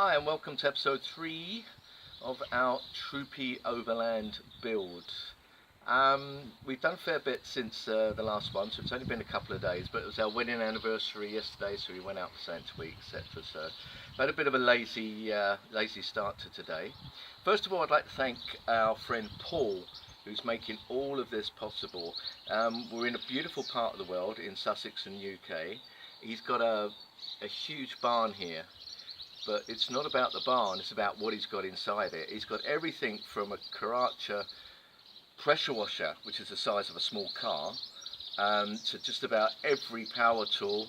Hi and welcome to episode 3 of our Troopy Overland build. We've done a fair bit since the last one, so it's only been a couple of days, but it was our wedding anniversary yesterday, so we went out for something to eat, etc. So we've had a bit of a lazy start to today. First of all, I'd like to thank our friend Paul, who's making all of this possible. We're in a beautiful part of the world in Sussex and UK. He's got a huge barn here. But it's not about the barn, it's about what he's got inside it. He's got everything from a Karacha pressure washer, which is the size of a small car, to just about every power tool,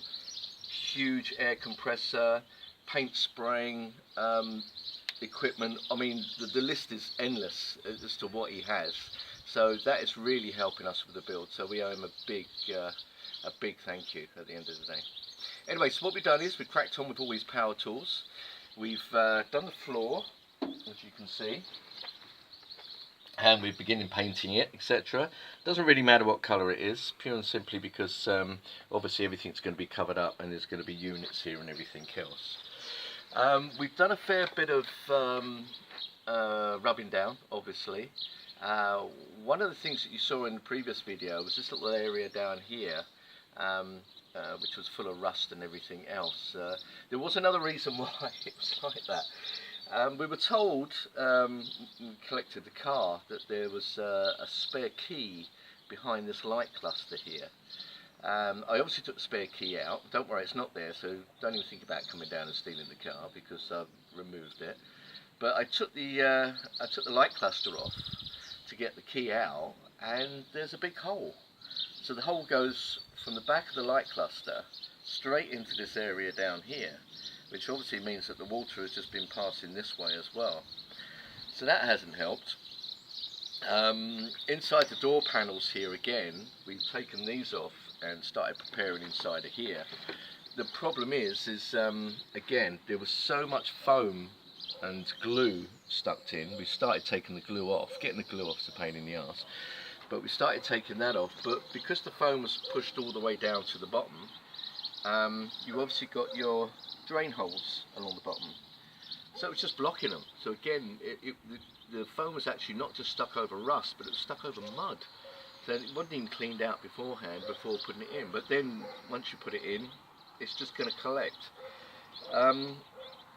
huge air compressor, paint spraying equipment. I mean, the list is endless as to what he has. So that is really helping us with the build. So we owe him a big thank you at the end of the day. Anyway, so what we've done is we've cracked on with all these power tools. We've done the floor, as you can see, and we're beginning painting it, etc. Doesn't really matter what colour it is, pure and simply because obviously everything's going to be covered up and there's going to be units here and everything else. We've done a fair bit of rubbing down, obviously. One of the things that you saw in the previous video was this little area down here, which was full of rust and everything else. There was another reason why it was like that. We were told, when we collected the car, that there was a spare key behind this light cluster here. I obviously took the spare key out. Don't worry, it's not there, so don't even think about coming down and stealing the car because I've removed it. But I took the light cluster off to get the key out, and there's a big hole. So the hole goes from the back of the light cluster straight into this area down here, which obviously means that the water has just been passing this way as well. So that hasn't helped. Inside the door panels here again, we've taken these off and started preparing inside of here. The problem is again, there was so much foam and glue stuck in. We started taking the glue off. Getting the glue off is a pain in the arse. But we started taking that off, but because the foam was pushed all the way down to the bottom, you've obviously got your drain holes along the bottom. So it was just blocking them. So again, the foam was actually not just stuck over rust, but it was stuck over mud. So it wasn't even cleaned out beforehand before putting it in. But then, once you put it in, it's just going to collect.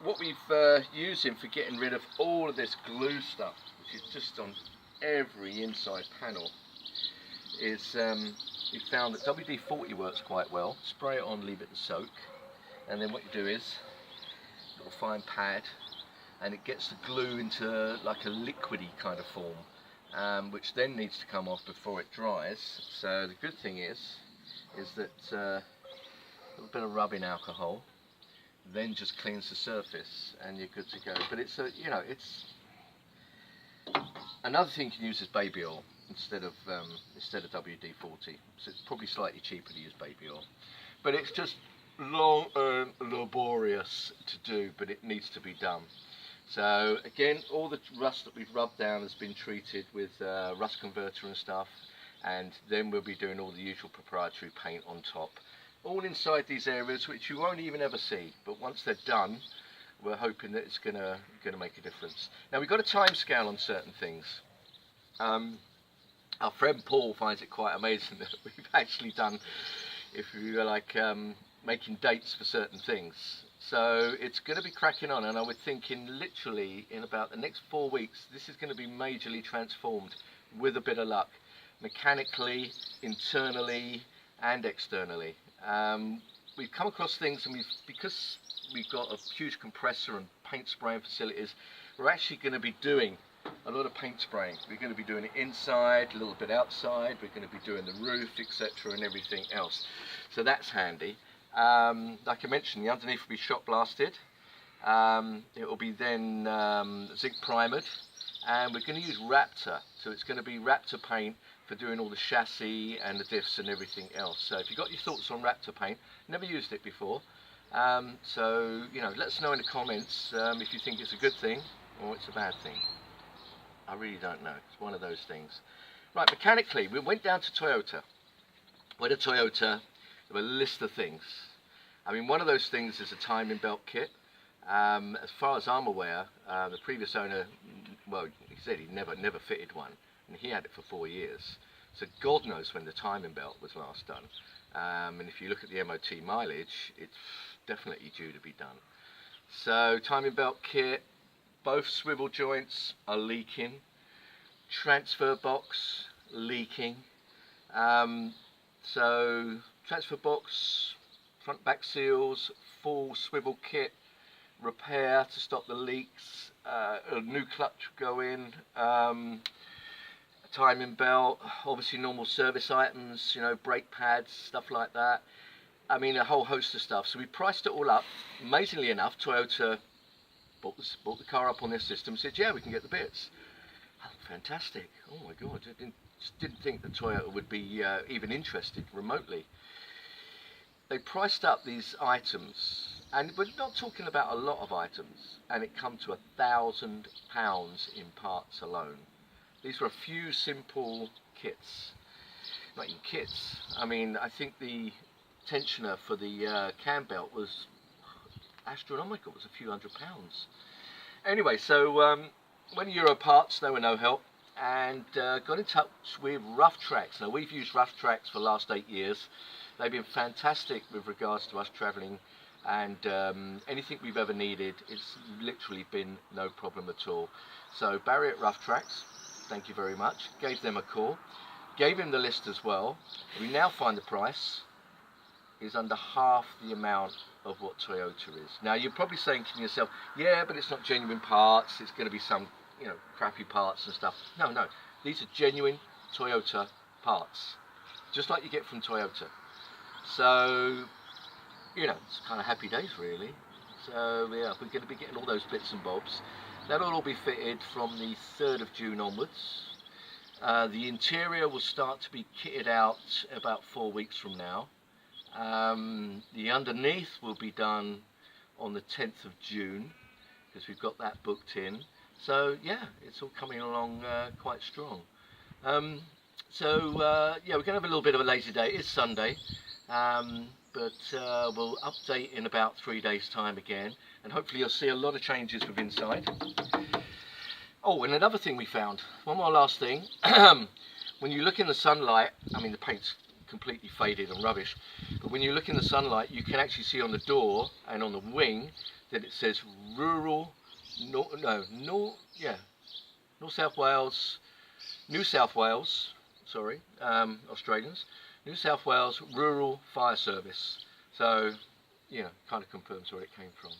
What we've using for getting rid of all of this glue stuff, which is just on every inside panel, is we found that WD-40 works quite well. Spray it on, leave it to soak, and then what you do is a little fine pad, and it gets the glue into like a liquidy kind of form, which then needs to come off before it dries. So the good thing is that a little bit of rubbing alcohol then just cleans the surface, and you're good to go. But it's it's another thing you can use is baby oil instead of WD-40. So it's probably slightly cheaper to use baby oil, but it's just long and laborious to do, but it needs to be done. So again, all the rust that we've rubbed down has been treated with rust converter and stuff, and then we'll be doing all the usual proprietary paint on top, all inside these areas which you won't even ever see, but once they're done, we're hoping that it's gonna make a difference. Now, we've got a time scale on certain things. Our friend Paul finds it quite amazing that we've actually done, if you were like making dates for certain things. So it's going to be cracking on, and I would think in literally in about the next 4 weeks, this is going to be majorly transformed with a bit of luck, mechanically, internally, and externally. We've come across things, and because we've got a huge compressor and paint spraying facilities, we're actually going to be doing a lot of paint spraying. We're going to be doing it inside, a little bit outside, we're going to be doing the roof, etc., and everything else. So that's handy. Like I mentioned, the underneath will be shot blasted. It will be then zinc primered, and we're going to use Raptor. So it's going to be Raptor paint for doing all the chassis and the diffs and everything else. So if you've got your thoughts on Raptor paint, never used it before. So, let us know in the comments if you think it's a good thing or it's a bad thing. I really don't know. It's one of those things. Right, mechanically, we went down to Toyota. Went to Toyota, there were a list of things. I mean, one of those things is a timing belt kit. As far as I'm aware, the previous owner, well, he said he never fitted one, and he had it for 4 years. So God knows when the timing belt was last done. And if you look at the MOT mileage, it's definitely due to be done. So timing belt kit, both swivel joints are leaking. Transfer box leaking. So transfer box, front back seals, full swivel kit, repair to stop the leaks, a new clutch go in, timing belt, obviously normal service items, brake pads, stuff like that. I mean, a whole host of stuff. So we priced it all up. Amazingly enough, Toyota bought the car up on their system, said, yeah, we can get the bits. Oh, fantastic. Oh my God, I didn't think that Toyota would be even interested remotely. They priced up these items, and we're not talking about a lot of items, and it come to £1,000 in parts alone. These were a few simple kits, not even kits. I mean, I think the tensioner for the cam belt was astronomical. It was a few £100s. Anyway, so went to Euro Parts, they were no help, and got in touch with Rough Tracks. Now, we've used Rough Tracks for the last 8 years. They've been fantastic with regards to us travelling, and anything we've ever needed, it's literally been no problem at all. So Barry at Rough Tracks, thank you very much. Gave them a call, gave him the list as well. We now find the price is under half the amount of what Toyota is. Now you're probably saying to yourself, yeah, but it's not genuine parts, it's going to be some crappy parts and stuff. No, these are genuine Toyota parts, just like you get from Toyota. So it's kind of happy days really. So yeah, we're going to be getting all those bits and bobs. That'll all be fitted from the 3rd of June onwards. The interior will start to be kitted out about 4 weeks from now. The underneath will be done on the 10th of June, because we've got that booked in. So yeah, it's all coming along quite strong. Yeah, we're going to have a little bit of a lazy day. It's Sunday, but we'll update in about 3 days time again, and hopefully you'll see a lot of changes with inside. Oh, and another thing we found, one more last thing. When you look in the sunlight, I mean the paint's completely faded and rubbish, but when you look in the sunlight, you can actually see on the door and on the wing that it says New South Wales, Australians, New South Wales Rural Fire Service. So, kind of confirms where it came from.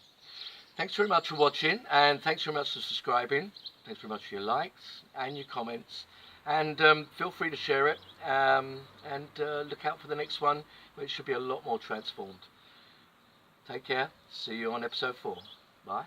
Thanks very much for watching, and thanks very much for subscribing. Thanks very much for your likes and your comments. And feel free to share it, and look out for the next one, where it should be a lot more transformed. Take care. See you on episode 4. Bye.